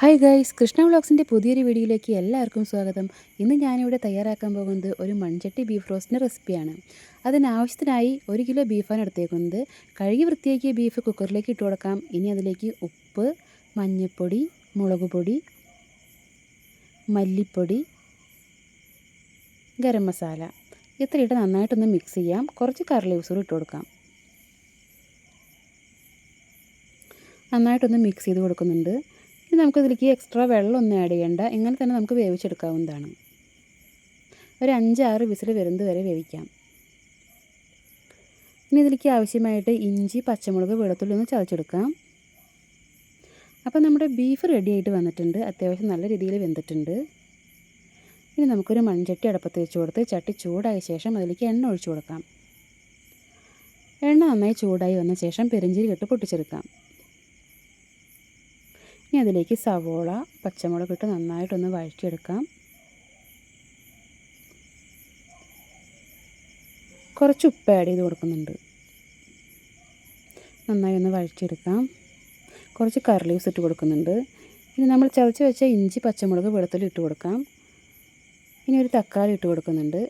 Hi guys, Krishna വ്ളോഗ്സിൻ്റെ പുതിയൊരു വീഡിയോയിലേക്ക് എല്ലാവർക്കും സ്വാഗതം. ഇന്ന് ഞാനിവിടെ തയ്യാറാക്കാൻ പോകുന്നത് ഒരു മൺചട്ടി ബീഫ് റോസ്റ്റിൻ്റെ റെസിപ്പിയാണ്. അതിനാവശ്യത്തിനായി 1 കിലോ ബീഫാണ് എടുത്തേക്കുന്നത്. കഴുകി വൃത്തിയാക്കിയ ബീഫ് കുക്കറിലേക്ക് ഇട്ട് കൊടുക്കാം. ഇനി അതിലേക്ക് ഉപ്പ്, മഞ്ഞൾപ്പൊടി, മുളക് പൊടി, മല്ലിപ്പൊടി, ഗരം മസാല ഇത്രയിട്ട് നന്നായിട്ടൊന്ന് മിക്സ് ചെയ്യാം. കുറച്ച് കറി ലീവ്സ് കൂടി ഇട്ട് കൊടുക്കാം. നന്നായിട്ടൊന്ന് മിക്സ് ചെയ്ത് കൊടുക്കുന്നുണ്ട്. ഇനി നമുക്കിതിലേക്ക് എക്സ്ട്രാ വെള്ളമൊന്നും ആഡ് ചെയ്യേണ്ട. ഇങ്ങനെ തന്നെ നമുക്ക് വേവിച്ചെടുക്കാവുന്നതാണ്. ഒരു 5-6 വിസിൽ വരുന്നത് വരെ വേവിക്കാം. ഇനി ഇതിലേക്ക് ആവശ്യമായിട്ട് ഇഞ്ചി, പച്ചമുളക്, വെളുത്തുള്ളി ഒന്ന് ചതച്ചെടുക്കാം. അപ്പോൾ നമ്മുടെ ബീഫ് റെഡി ആയിട്ട് വന്നിട്ടുണ്ട്. അത്യാവശ്യം നല്ല രീതിയിൽ വെന്തിട്ടുണ്ട്. ഇനി നമുക്കൊരു മൺചട്ടി അടുപ്പത്ത് വെച്ച് കൊടുത്ത് ചട്ടി ചൂടായ ശേഷം അതിലേക്ക് എണ്ണ ഒഴിച്ചു കൊടുക്കാം. എണ്ണ നന്നായി ചൂടായി വന്ന ശേഷം പെരിഞ്ചീരകം ഇട്ട് പൊട്ടിച്ചെടുക്കാം. ഇനി അതിലേക്ക് സവോള, പച്ചമുളക് ഇട്ട് നന്നായിട്ടൊന്ന് വഴറ്റിയെടുക്കാം. കുറച്ച് ഉപ്പ് ആഡ് ചെയ്ത് കൊടുക്കുന്നുണ്ട്. നന്നായി ഒന്ന് വഴറ്റിയെടുക്കാം. കുറച്ച് കറി ലീവ്സ് ഇട്ട് കൊടുക്കുന്നുണ്ട്. ഇനി നമ്മൾ ചതച്ച് വെച്ച ഇഞ്ചി, പച്ചമുളക്, വെളുത്തുള്ളി ഇട്ട് കൊടുക്കാം. ഇനി ഒരു തക്കാളി ഇട്ട് കൊടുക്കുന്നുണ്ട്.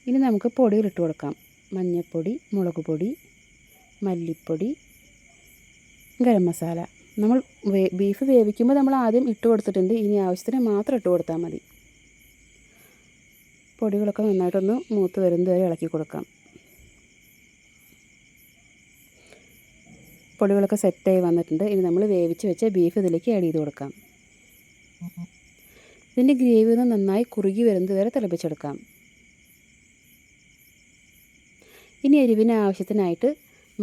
ഇനി നമുക്ക് പൊടികൾ ഇട്ട് കൊടുക്കാം. മഞ്ഞൾപ്പൊടി, മുളക് പൊടി, മല്ലിപ്പൊടി, ഗരം മസാല. നമ്മൾ ബീഫ് വേവിക്കുമ്പോൾ നമ്മൾ ആദ്യം ഇട്ട് കൊടുത്തിട്ടുണ്ട്. ഇനി ആവശ്യത്തിന് മാത്രം ഇട്ട് കൊടുത്താൽ മതി. പൊടികളൊക്കെ നന്നായിട്ടൊന്ന് മൂത്ത് വരുന്നത് വരെ ഇളക്കി കൊടുക്കാം. പൊടികളൊക്കെ സെറ്റായി വന്നിട്ടുണ്ട്. ഇനി നമ്മൾ വേവിച്ച് വെച്ച ബീഫ് ഇതിലേക്ക് ആഡ് ചെയ്ത് കൊടുക്കാം. ഇതിൻ്റെ ഗ്രേവി ഒന്ന് നന്നായി കുറുകി വരുന്നത് വരെ തിളപ്പിച്ചെടുക്കാം. ഇനി എരിവിന് ആവശ്യത്തിനായിട്ട്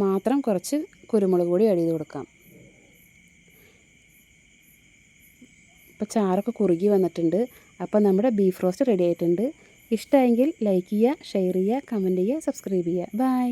മാത്രം കുറച്ച് കുരുമുളക് പൊടി ആഡ് ചെയ്ത് കൊടുക്കാം. അപ്പോൾ ചാറൊക്കെ കുറുകി വന്നിട്ടുണ്ട്. അപ്പോൾ നമ്മുടെ ബീഫ് റോസ്റ്റ് റെഡി ആയിട്ടുണ്ട്. ഇഷ്ടമെങ്കിൽ ലൈക്ക് ചെയ്യുക, ഷെയർ ചെയ്യുക, കമൻറ്റ് ചെയ്യുക, സബ്സ്ക്രൈബ് ചെയ്യുക. ബൈ.